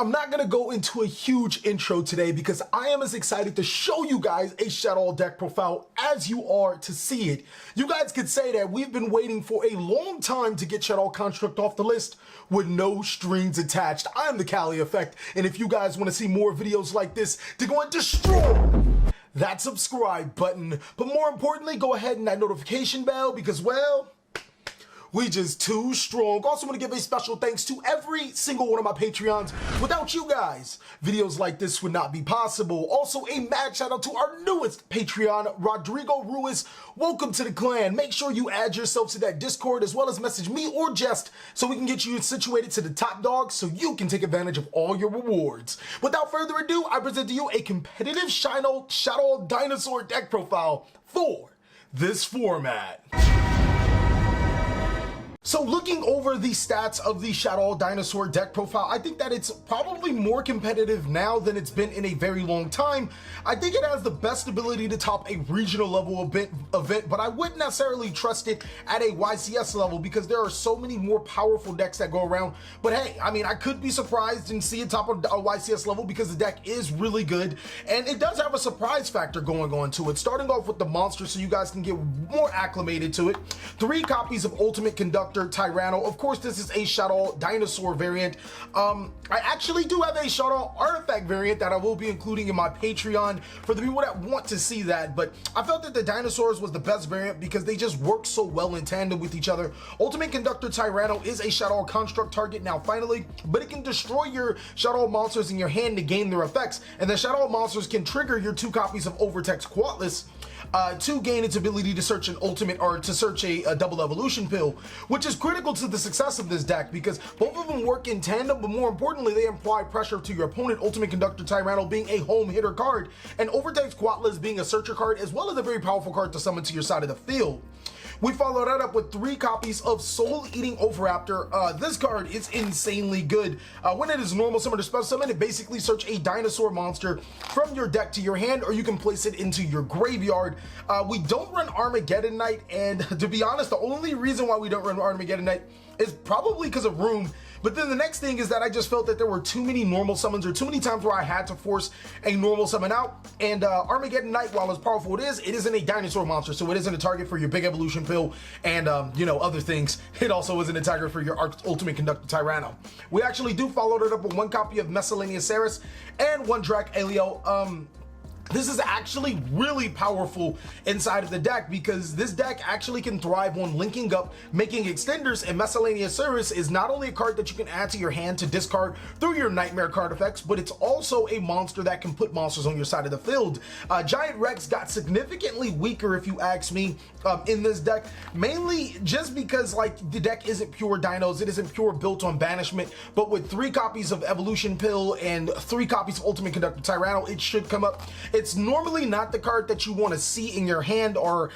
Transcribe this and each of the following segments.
I'm not gonna go into a huge intro today because I am as excited to show you guys a Shaddoll deck profile as you are to see it. You guys could say that we've been waiting for a long time to get Shaddoll Construct off the list with no strings attached. I'm TheCaliEffect, and if you guys want to see more videos like this to go and destroy that subscribe button, but more importantly, go ahead and that notification bell because, well, we just too strong. Also want to give a special thanks to every single one of my Patreons. Without you guys, videos like this would not be possible. Also, a mad shout out to our newest Patreon, Rodrigo Ruiz. Welcome to the clan. Make sure you add yourself to that Discord as well as message me or Jest so we can get you situated to the top dog so you can take advantage of all your rewards. Without further ado, I present to you a competitive Shaddoll Dinosaur deck profile for this format. So looking over the stats of the Shaddoll Dinosaur deck profile, I think that it's probably more competitive now than it's been in a very long time. I think it has the best ability to top a regional level event, but I wouldn't necessarily trust it at a YCS level because there are so many more powerful decks that go around. But hey, I mean, I could be surprised and see it top of a YCS level because the deck is really good and it does have a surprise factor going on to it. Starting off with the monster so you guys can get more acclimated to it. 3 copies of Ultimate Conductor Tyranno. Of course, this is a Shaddoll Dinosaur variant. I actually do have a Shaddoll Artifact variant that I will be including in my Patreon for the people that want to see that, but I felt that the Dinosaurs was the best variant because they just work so well in tandem with each other. Ultimate Conductor Tyranno is a Shaddoll Construct target now finally, but it can destroy your Shaddoll monsters in your hand to gain their effects, and the Shaddoll monsters can trigger your 2 copies of Overtext Quatless to gain its ability to search an ultimate or to search a double evolution pill, which is critical to the success of this deck because both of them work in tandem, but more importantly, they apply pressure to your opponent. Ultimate Conductor Tyranno being a home hitter card, and Overtext Quatless being a searcher card, as well as a very powerful card to summon to your side of the field. We follow that up with 3 copies of Soul Eating Oviraptor. This card is insanely good. When it is normal summon or special summon, it basically search a dinosaur monster from your deck to your hand, or you can place it into your graveyard. We don't run Armageddon Knight, and to be honest, the only reason why we don't run Armageddon Knight is probably because of room. But then the next thing is that I just felt that there were too many normal summons or too many times where I had to force a normal summon out. And Armageddon Knight, while as powerful it isn't a dinosaur monster, so it isn't a target for your big evolution pill and you know, other things. It also isn't a target for your Ultimate Conductor Tyranno. We actually do follow it up with 1 copy of Miscellaneous and 1 Drac-Elio. This is actually really powerful inside of the deck because this deck actually can thrive on linking up, making extenders, and Miscellaneous Service is not only a card that you can add to your hand to discard through your Nightmare card effects, but it's also a monster that can put monsters on your side of the field. Giant Rex got significantly weaker, if you ask me, in this deck, mainly just because like the deck isn't pure dinos, it isn't pure built on banishment, but with 3 copies of Evolution Pill and 3 copies of Ultimate Conductor Tyranno, it should come up. It's normally not the card that you want to see in your hand or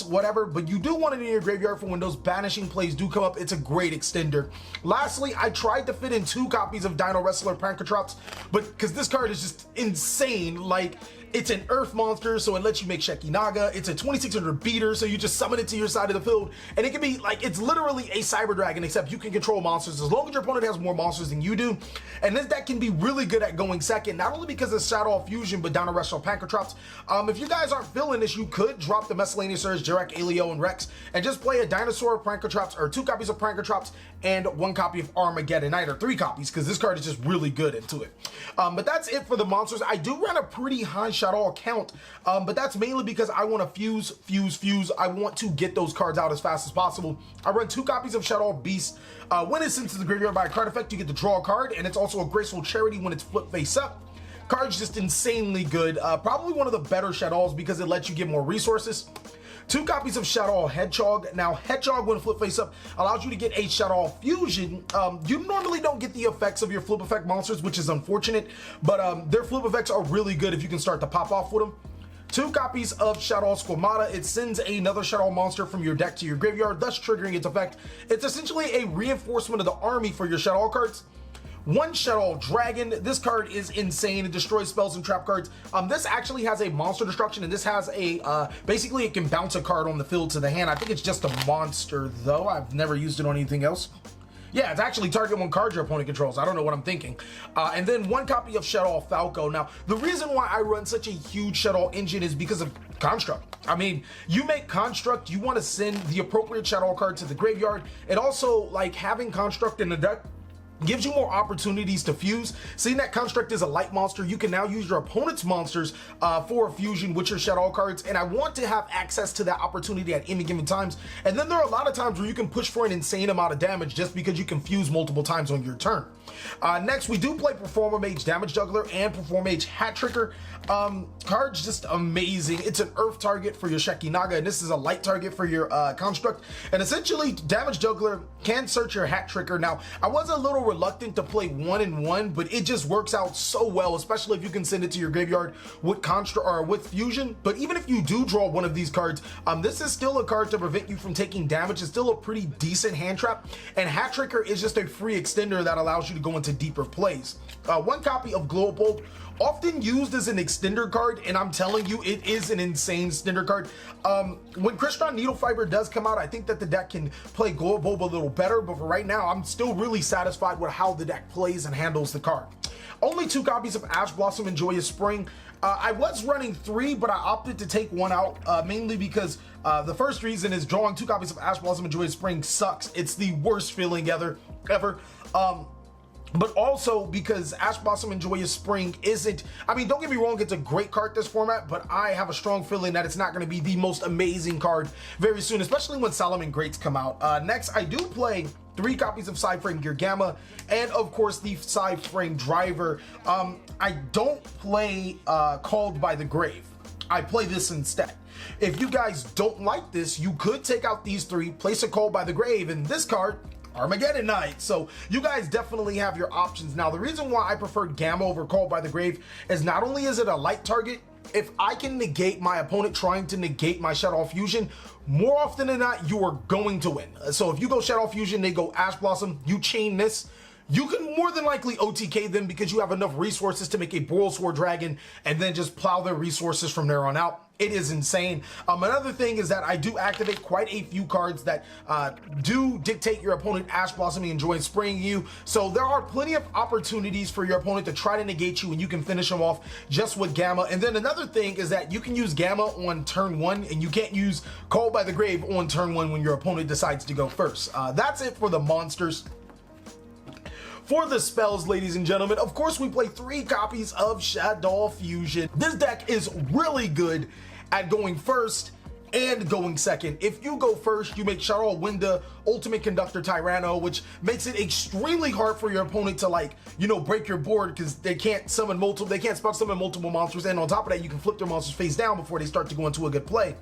whatever, but you do want it in your graveyard for when those banishing plays do come up. It's a great extender. Lastly, I tried to fit in 2 copies of Dino Wrestler Prankotrops, but because this card is just insane, like, it's an earth monster, so it lets you make Shekinaga. It's a 2600 beater, so you just summon it to your side of the field. And it can be like, it's literally a Cyber Dragon, except you can control monsters as long as your opponent has more monsters than you do. And this deck can be really good at going second, not only because of Shaddoll Fusion, but Dino Wrestler Prankotrops. If you guys aren't feeling this, you could drop the Miscellaneous Surge, Drac-Elio, and Rex, and just play a Dinosaur Prankotrops, or 2 copies of Prankotrops, and 1 copy of Armageddon Knight, or 3 copies, because this card is just really good into it. But that's it for the monsters. I do run a pretty high Shaddoll count, but that's mainly because I want to fuse. I want to get those cards out as fast as possible. I run 2 copies of Shaddoll Beast. When it's sent to the graveyard by a card effect, you get to draw a card, and it's also a Graceful Charity when it's flip face up. Card's just insanely good. Probably one of the better Shaddolls because it lets you get more resources. 2 copies of Shaddoll Hedgehog. Now, Hedgehog, when flip face up, allows you to get a Shaddoll Fusion. You normally don't get the effects of your flip effect monsters, which is unfortunate, but their flip effects are really good if you can start to pop off with them. 2 copies of Shaddoll Squamata. It sends another Shaddoll monster from your deck to your graveyard, thus triggering its effect. It's essentially a reinforcement of the army for your Shaddoll cards. 1 Shaddoll Dragon. This card is insane. It destroys spells and trap cards. This actually has a monster destruction, and this has a, basically it can bounce a card on the field to the hand. I think it's just a monster though. I've never used it on anything else. Yeah, it's actually target one card your opponent controls. I don't know what I'm thinking. And then 1 copy of Shaddoll Falco. Now, the reason why I run such a huge Shaddoll engine is because of Construct. I mean, you make Construct, you want to send the appropriate Shaddoll card to the graveyard. And also, like, having Construct in the deck gives you more opportunities to fuse. Seeing that Construct is a light monster, you can now use your opponent's monsters for a fusion with your Shaddoll cards, and I want to have access to that opportunity at any given times. And then there are a lot of times where you can push for an insane amount of damage just because you can fuse multiple times on your turn. Next, we do play Performer Mage Damage Juggler and Performer Mage Hat Tricker. Card's just amazing. It's an earth target for your Shekinaga, and this is a light target for your Construct. And essentially, Damage Juggler can search your Hat Tricker. Now, I was a little reluctant to play 1-in-1, but it just works out so well, especially if you can send it to your graveyard with Construct or with Fusion. But even if you do draw one of these cards, this is still a card to prevent you from taking damage. It's still a pretty decent hand trap, and Hat Tricker is just a free extender that allows you to go into deeper plays. 1 copy of Global, often used as an extender card, and I'm telling you, it is an insane extender card. When Crystron Needle Fiber does come out, I think that the deck can play Global a little better, but for right now, I'm still really satisfied with how the deck plays and handles the card. Only 2 copies of Ash Blossom and Joyous Spring. I was running 3, but I opted to take 1 out, mainly because the first reason is drawing 2 copies of Ash Blossom and Joyous Spring sucks. It's the worst feeling ever. But also because Ash Blossom and Joyous Spring isn't, I mean, don't get me wrong, it's a great card this format, but I have a strong feeling that it's not going to be the most amazing card very soon, especially when Solomon Greats come out. Next, I do play 3 copies of Psyframe Gear Gamma, and of course the Psyframe Driver. I don't play Called by the Grave. I play this instead. If you guys don't like this, you could take out these 3, place a Called by the Grave, and this card, Armageddon Knight. So you guys definitely have your options. Now, the reason why I prefer Gamma over Called by the Grave is not only is it a light target, if I can negate my opponent trying to negate my Shaddoll Fusion, more often than not, you are going to win. So if you go Shaddoll Fusion, they go Ash Blossom, you chain this, you can more than likely OTK them because you have enough resources to make a Boral Sword Dragon and then just plow their resources from there on out. It is insane. Another thing is that I do activate quite a few cards that do dictate your opponent Ash Blossoming and Joyous Spring you. So there are plenty of opportunities for your opponent to try to negate you, and you can finish them off just with Gamma. And then another thing is that you can use Gamma on turn 1, and you can't use Called by the Grave on turn 1 when your opponent decides to go first. That's it for the monsters. For the spells, ladies and gentlemen, of course we play 3 copies of Shaddoll Fusion. This deck is really good at going first and going second. If you go first, you make Shaddoll Winda, Ultimate Conductor Tyranno, which makes it extremely hard for your opponent to, like, you know, break your board because they can't summon multiple, they can't spell summon multiple monsters, and on top of that, you can flip their monsters face down before they start to go into a good play.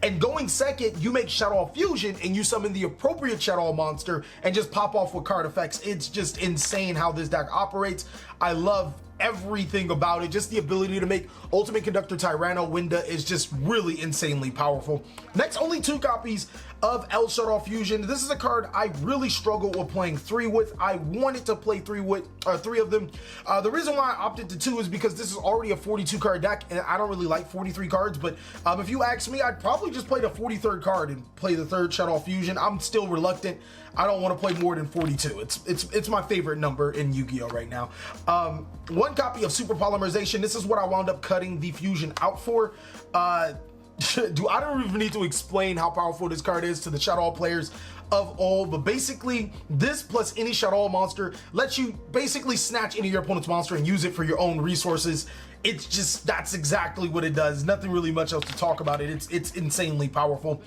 And going second, you make Shaddoll Fusion and you summon the appropriate Shaddoll monster and just pop off with card effects. It's just insane how this deck operates. I love everything about it. Just the ability to make Ultimate Conductor Tyranno Winda is just really insanely powerful. Next, only 2 copies of El Shaddoll Fusion. This is a card I really struggled with playing 3 with. I wanted to play 3 of them. The reason why I opted to 2 is because this is already a 42 card deck, and I don't really like 43 cards, but if you ask me, I'd probably just play the 43rd card and play the 3rd Shaddoll Fusion. I'm still reluctant. I don't want to play more than 42. It's my favorite number in Yu-Gi-Oh right now. 1 copy of Super Polymerization. This is what I wound up cutting the Fusion out for. I don't even need to explain how powerful this card is to the Shaddoll players of all, but basically this plus any Shaddoll monster lets you basically snatch any of your opponent's monster and use it for your own resources. It's just, that's exactly what it does. Nothing really much else to talk about it. It's insanely powerful.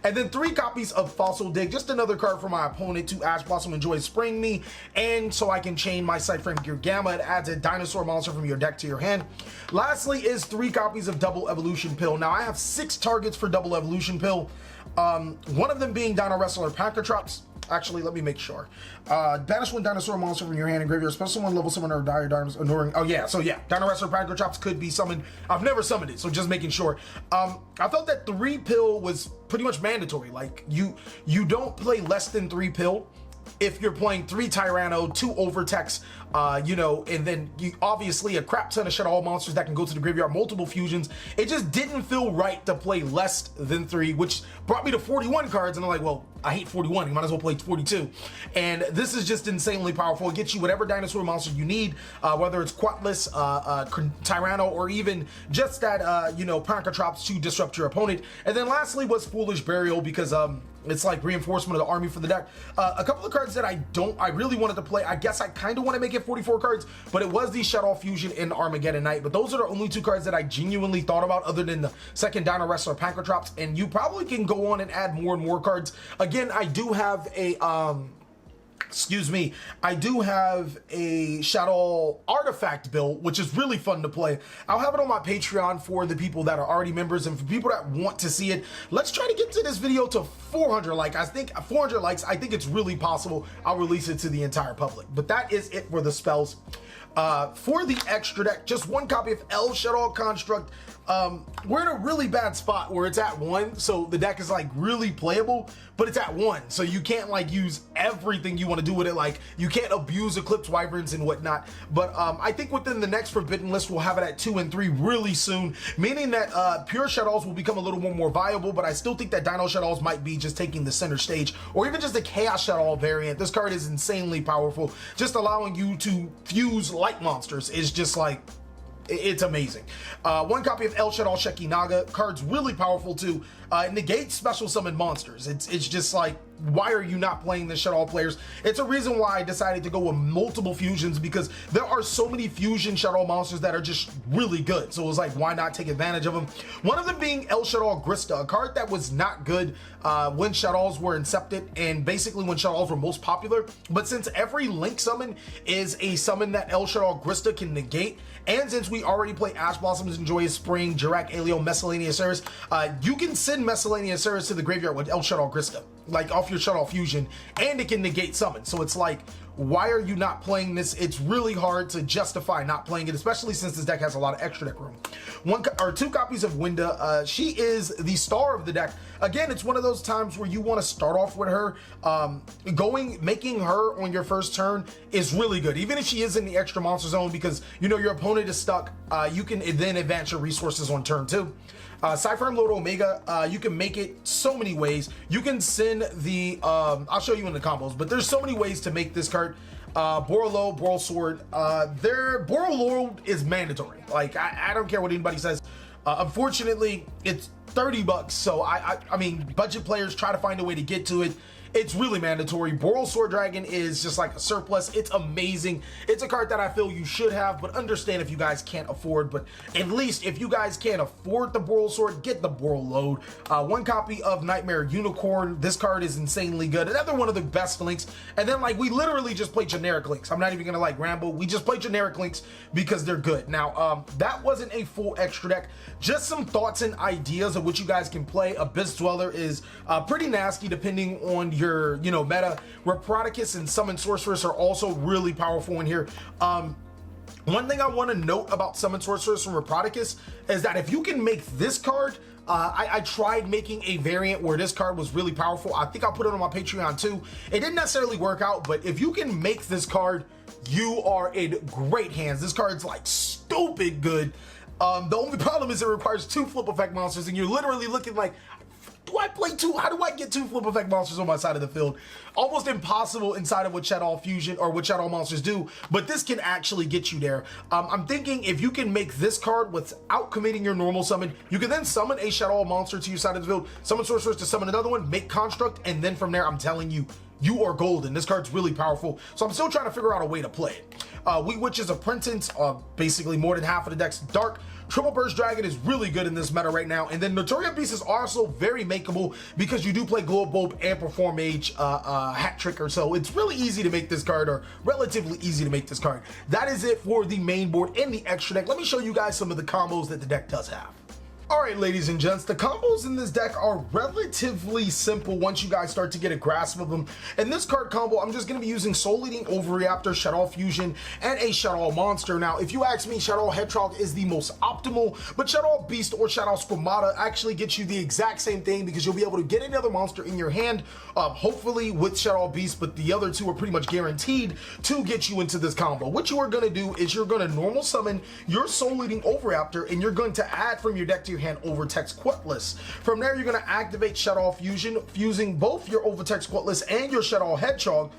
And then 3 copies of Fossil Dig, just another card for my opponent to Ash Blossom and Joyous Spring me, and so I can chain my Psyframe Gear Gamma. It adds a Dinosaur monster from your deck to your hand. Lastly is 3 copies of Double Evolution Pill. Now I have 6 targets for Double Evolution Pill. One of them being Dino Wrestler Pankratrops. Actually, let me make sure. Banish 1 Dinosaur monster from your hand and graveyard. Special 1 level summoner of Dire Dinosaur. Oh yeah, so yeah, Dino Wrestler Pankratrops could be summoned. I've never summoned it, so just making sure. I felt that 3 pill was pretty much mandatory. Like you don't play less than 3 pill. If you're playing 3 Tyranno, 2 Overtex, you know, and then you obviously a crap ton of Shaddoll monsters that can go to the graveyard, multiple fusions. It just didn't feel right to play less than 3, which brought me to 41 cards, and I'm like, well, I hate 41. You might as well play 42. And this is just insanely powerful. It gets you whatever dinosaur monster you need, whether it's Quatless, Tyranno, or even just that, you know, Pancatrops to disrupt your opponent. And then lastly was Foolish Burial, because it's like reinforcement of the army for the deck. A couple of cards that I really wanted to play. I guess I kind of want to make it 44 cards, but it was the Shaddoll Fusion and Armageddon Knight. But those are the only two cards that I genuinely thought about, other than the second Dino Wrestler Pancatrops. And you probably can go on and add more and more cards. Again, I do have a excuse me, I do have a Shaddoll Artifact build, which is really fun to play. I'll have it on my Patreon for the people that are already members, and for people that want to see it, let's try to get to this video to 400 likes. I think 400 likes, I think it's really possible I'll release it to the entire public. But that is it for the spells. For the extra deck, just one copy of Shaddoll Construct. We're in a really bad spot where it's at 1, so the deck is like really playable, but it's at 1, so you can't like use everything you want to do with it. Like, you can't abuse Eclipse Wyverns and whatnot. But I think within the next Forbidden list, we'll have it at 2 and 3 really soon, meaning that pure Shaddolls will become a little more viable. But I still think that Dino Shaddolls might be just taking the center stage, or even just a Chaos Shaddoll variant. This card is insanely powerful. Just allowing you to fuse light monsters is just like, it's amazing. One copy of Shaddoll Shekinaga. Card's really powerful too. Negate special summon monsters. It's just like, why are you not playing the Shaddoll players? It's a reason why I decided to go with multiple fusions, because there are so many fusion Shaddoll monsters that are just really good. So it was like, why not take advantage of them? One of them being Shaddoll Grista, a card that was not good when Shaddolls were incepted, and basically when Shaddolls were most popular. But since every link summon is a summon that Shaddoll Grista can negate, and since we already play Ash Blossoms and Joyous Spring, Jirac, Aleo, Miscellaneous Ceres, you can send Miscellaneous Ceres to the graveyard with Shaddoll Grista, like off your Shaddoll Fusion, and it can negate summon. So it's like, why are you not playing this? It's really hard to justify not playing it, especially since this deck has a lot of extra deck room. Two copies of Winda. She is the star of the deck. Again, it's one of those times where you want to start off with her. Making her on your first turn is really good, even if she is in the extra monster zone, because you know your opponent is stuck. You can then advance your resources on turn 2. Cypher Lord Omega, you can make it so many ways. You can send the, I'll show you in the combos, but there's so many ways to make this card. Borolo, Boral Sword, Boral Lord is mandatory. Like, I don't care what anybody says. Unfortunately, it's 30 bucks, so I mean, budget players try to find a way to get to it. It's really mandatory. Boral Sword Dragon is just like a surplus. It's amazing. It's a card that I feel you should have, but understand if you guys can't afford. But at least if you guys can't afford the Boral Sword, get the Boral Load. One copy of Nightmare Unicorn. This card is insanely good. Another one of the best links. And then, like, we literally just play generic links. I'm not even gonna like ramble. We just play generic links because they're good. Now, that wasn't a full extra deck. Just some thoughts and ideas of what you guys can play. Abyss Dweller is pretty nasty depending on your, you know, meta. Reproticus and Summon Sorceress are also really powerful in here. One thing I want to note about Summon Sorceress from Reproticus is that if you can make this card, I tried making a variant where this card was really powerful. I think I'll put it on my Patreon too. It didn't necessarily work out, but if you can make this card, you are in great hands. This card's like stupid good. The only problem is it requires 2 flip effect monsters, and you're literally looking like, do I play 2? How do I get 2 flip effect monsters on my side of the field? Almost impossible inside of what Shaddoll Fusion or what Shaddoll monsters do, but this can actually get you there. I'm thinking if you can make this card without committing your normal summon, you can then summon a Shaddoll monster to your side of the field, summon Sorceress to summon another one, make Construct, and then from there, I'm telling you, you are golden. This card's really powerful, so I'm still trying to figure out a way to play it. Wheat Witch's Apprentice, basically more than half of the deck's dark. Triple Burst Dragon is really good in this meta right now, and then Natori Beast is also very makeable because you do play Glow Bulb and Perform Mage Hat Tricker, so it's really easy to make this card, or relatively easy to make this card. That is it for the main board and the extra deck. Let me show you guys some of the combos that the deck does have. Alright, ladies and gents, the combos in this deck are relatively simple once you guys start to get a grasp of them. In this card combo, I'm just going to be using Soul Eating Overreactor, Shaddoll Fusion, and a Shaddoll Monster. Now, if you ask me, Shaddoll Hedgehog is the most optimal, but Shaddoll Beast or Shaddoll Squamata actually gets you the exact same thing, because you'll be able to get another monster in your hand, hopefully with Shaddoll Beast, but the other two are pretty much guaranteed to get you into this combo. What you are going to do is you're going to normal summon your Soul Eating Overreactor, and you're going to add from your deck to your your hand Overtext Quetless. From there, you're going to activate Shaddoll Fusion, fusing both your Overtext Quetless and your Shaddoll Hedgehog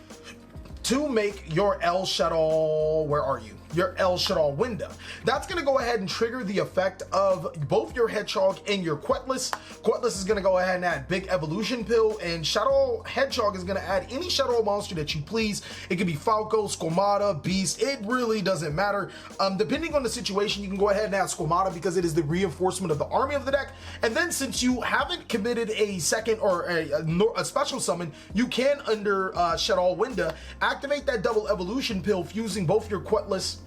to make your El Shaddoll, where are you? Your El Shaddoll window. That's going to go ahead and trigger the effect of both your Hedgehog and your Quetless. Quetless is going to go ahead and add Big Evolution Pill, and Shaddoll Hedgehog is going to add any Shaddoll monster that you please. It could be Falco, Squamata, Beast, it really doesn't matter. Depending on the situation, you can go ahead and add Squamata because it is the reinforcement of the army of the deck. And then since you haven't committed a second or a special summon, you can, under Shaddoll window, activate that double evolution pill, fusing both your Quetless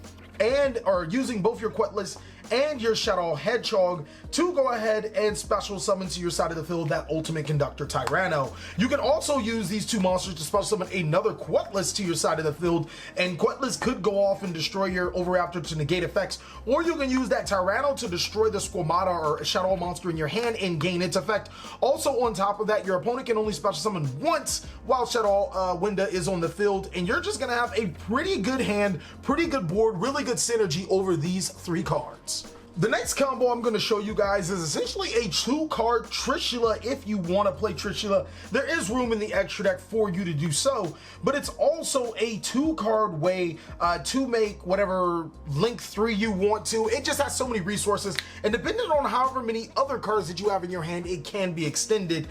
using both your Quetless and your Shaddoll Hedgehog to go ahead and special summon to your side of the field that Ultimate Conductor Tyranno. You can also use these two monsters to special summon another Quetless to your side of the field, and Quetless could go off and destroy your Overraptor to negate effects, or you can use that Tyranno to destroy the Squamata or Shaddoll monster in your hand and gain its effect. Also, on top of that, your opponent can only special summon once while Shaddoll window is on the field, and you're just gonna have a pretty good hand, pretty good board, really good synergy over these three cards. The next combo I'm going to show you guys is essentially a 2-card Trishula. If you want to play Trishula, there is room in the extra deck for you to do so, but it's also a 2-card way to make whatever Link 3 you want to. It just has so many resources, and depending on however many other cards that you have in your hand, it can be extended.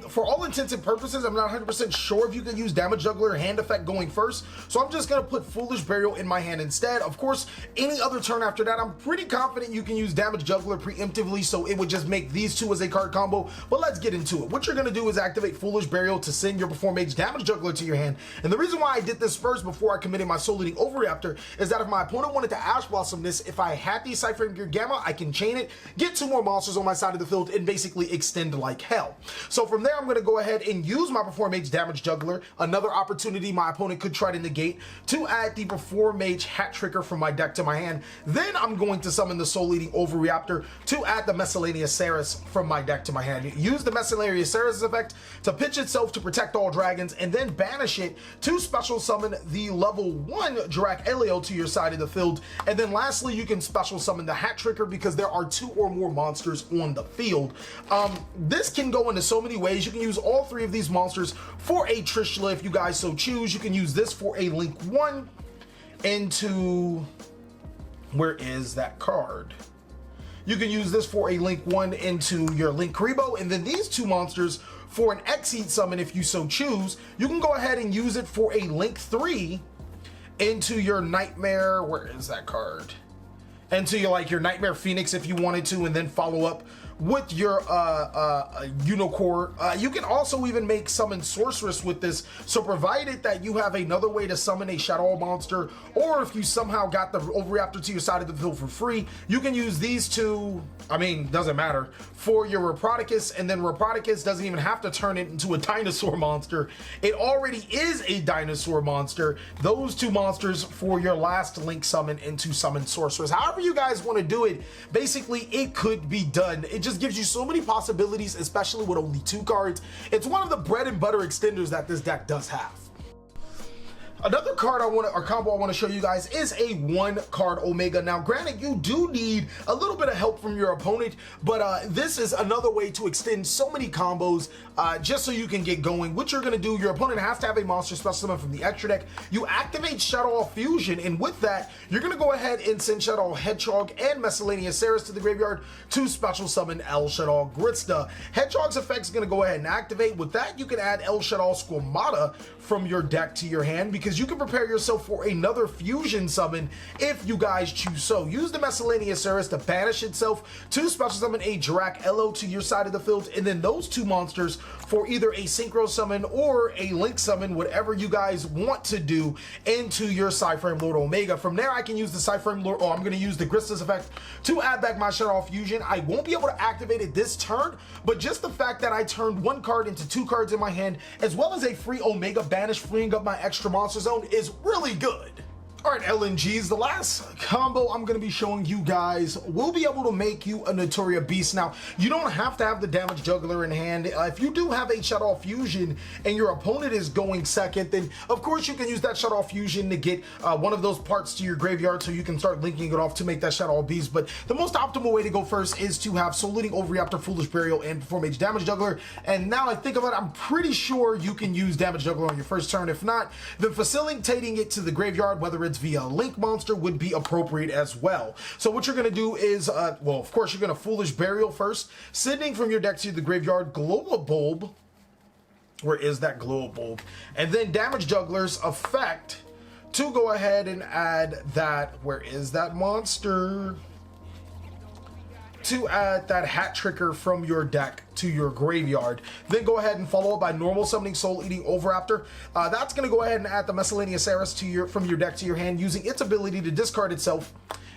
For all intents and purposes, I'm not 100% sure if you can use Damage Juggler hand effect going first, so I'm just going to put Foolish Burial in my hand instead. Of course, any other turn after that, I'm pretty confident you can use Damage Juggler preemptively, so it would just make these two as a card combo. But let's get into it. What you're going to do is activate Foolish Burial to send your Perform Mage Damage Juggler to your hand. And the reason why I did this first before I committed my Soul Eating Overraptor is that if my opponent wanted to Ash Blossom this, if I had the Cyframe Gear Gamma, I can chain it, get 2 more monsters on my side of the field, and basically extend like hell. So from there, I'm going to go ahead and use my Perform Mage Damage Juggler, another opportunity my opponent could try to negate, to add the Perform Mage Hat Tricker from my deck to my hand. Then I'm going to summon the Soul Eating Overraptor to add the Miscellaneous Saris from my deck to my hand. Use the Miscellaneous Saris effect to pitch itself to protect all dragons, and then banish it to special summon the level 1 Dirac Elio to your side of the field. And then lastly, you can special summon the Hat Tricker because there are 2 or more monsters on the field. This can go into so many ways. You can use all 3 of these monsters for a Trishula if you guys so choose. You can use this for a Link 1 into... where is that card? You can use this for a Link 1 into your Link Karibo, and then these 2 monsters for an Exceed summon if you so choose. You can go ahead and use it for a Link 3 into your Nightmare, where is that card? Into your Nightmare Phoenix if you wanted to, and then follow up with your Unicorn. You can also even make Summon Sorceress with this, so provided that you have another way to summon a Shaddoll monster, or if you somehow got the Overraptor to your side of the field for free, you can use these 2, I mean, doesn't matter, for your Reproticus, and then Reproticus doesn't even have to turn it into a Dinosaur monster. It already is a Dinosaur monster. Those 2 monsters for your last Link summon into Summon Sorceress. However you guys want to do it, basically it could be done. It just gives you so many possibilities, especially with only 2 cards. It's one of the bread and butter extenders that this deck does have. Another card combo I want to show you guys is a 1-card Omega. Now, granted, you do need a little bit of help from your opponent, but this is another way to extend so many combos just so you can get going. What you're going to do, your opponent has to have a monster special summon from the extra deck. You activate Shaddoll Fusion, and with that, you're going to go ahead and send Shaddoll Hedgehog and Miscellaneous Saris to the graveyard to special summon El Shaddoll Gritsta. Hedgehog's effect is going to go ahead and activate. With that, you can add El Shaddoll Squamata from your deck to your hand, because you can prepare yourself for another fusion summon if you guys choose so. Use the Miscellaneous Saris to banish itself to special summon a Dirac Elo to your side of the field, and then those 2 monsters for either a Synchro summon or a Link summon, whatever you guys want to do, into your Cyframe Lord Omega. From there, I can use the Cyframe Lord, or I'm going to use the Grista's effect to add back my Shaddoll Fusion. I won't be able to activate it this turn, but just the fact that I turned 1 card into 2 cards in my hand, as well as a free Omega banish, freeing up my extra monster zone, is really good. All right, LNGs, the last combo I'm going to be showing you guys will be able to make you a Natori beast. Now, you don't have to have the damage juggler in hand. If you do have a Shaddoll fusion and your opponent is going second, then of course you can use that Shaddoll fusion to get one of those parts to your graveyard so you can start linking it off to make that Shaddoll beast. But the most optimal way to go first is to have Soul Eating Overreactor, Foolish Burial, and Perform Mage damage juggler. And now I think of it, I'm pretty sure you can use damage juggler on your first turn. If not, then facilitating it to the graveyard, whether it's via Link Monster, would be appropriate as well. So what you're going to do is, well, of course, you're going to Foolish Burial first, sending from your deck to the graveyard, Glow a Bulb. Where is that Glow a Bulb? And then Damage Juggler's effect to go ahead and add that, where is that monster? To add that Hat Tricker from your deck to your graveyard. Then go ahead and follow up by normal summoning Soul Eating Overraptor. That's going to go ahead and add the Miscellaneous Saris to from your deck to your hand, using its ability to discard itself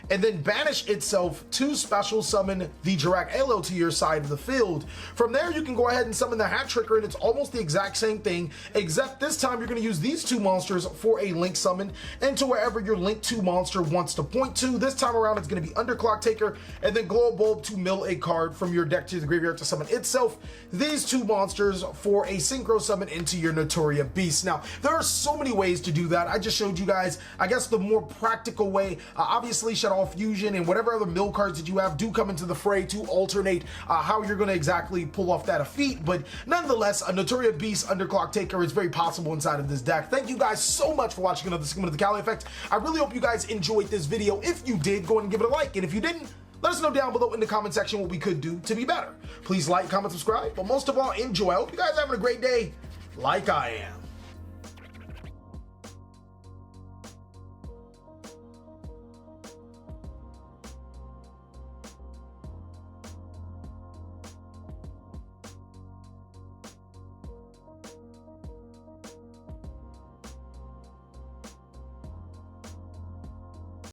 and then banish itself to special summon the Jirak Alo to your side of the field. From there, you can go ahead and summon the Hat Tricker, and it's almost the exact same thing, except this time you're going to use these two monsters for a link summon into wherever your link 2 monster wants to point to. This time around, it's going to be Underclock Taker, and then Glow a Bulb to mill a card from your deck to the graveyard to summon itself. These two monsters for a synchro summon into your Natori beast. Now, there are so many ways to do that. I just showed you guys, I guess, the more practical way. Obviously, Shaddoll Fusion and whatever other mill cards that you have do come into the fray to alternate how you're going to exactly pull off that feat. But nonetheless, a Natori beast Underclock Taker is very possible inside of this deck. Thank you guys so much for watching another segment of the TheCaliEffect. I really hope you guys enjoyed this video. If you did, go ahead and give it a like. And if you didn't, let us know down below in the comment section what we could do to be better. Please like, comment, subscribe. But most of all, enjoy. I hope you guys are having a great day like I am.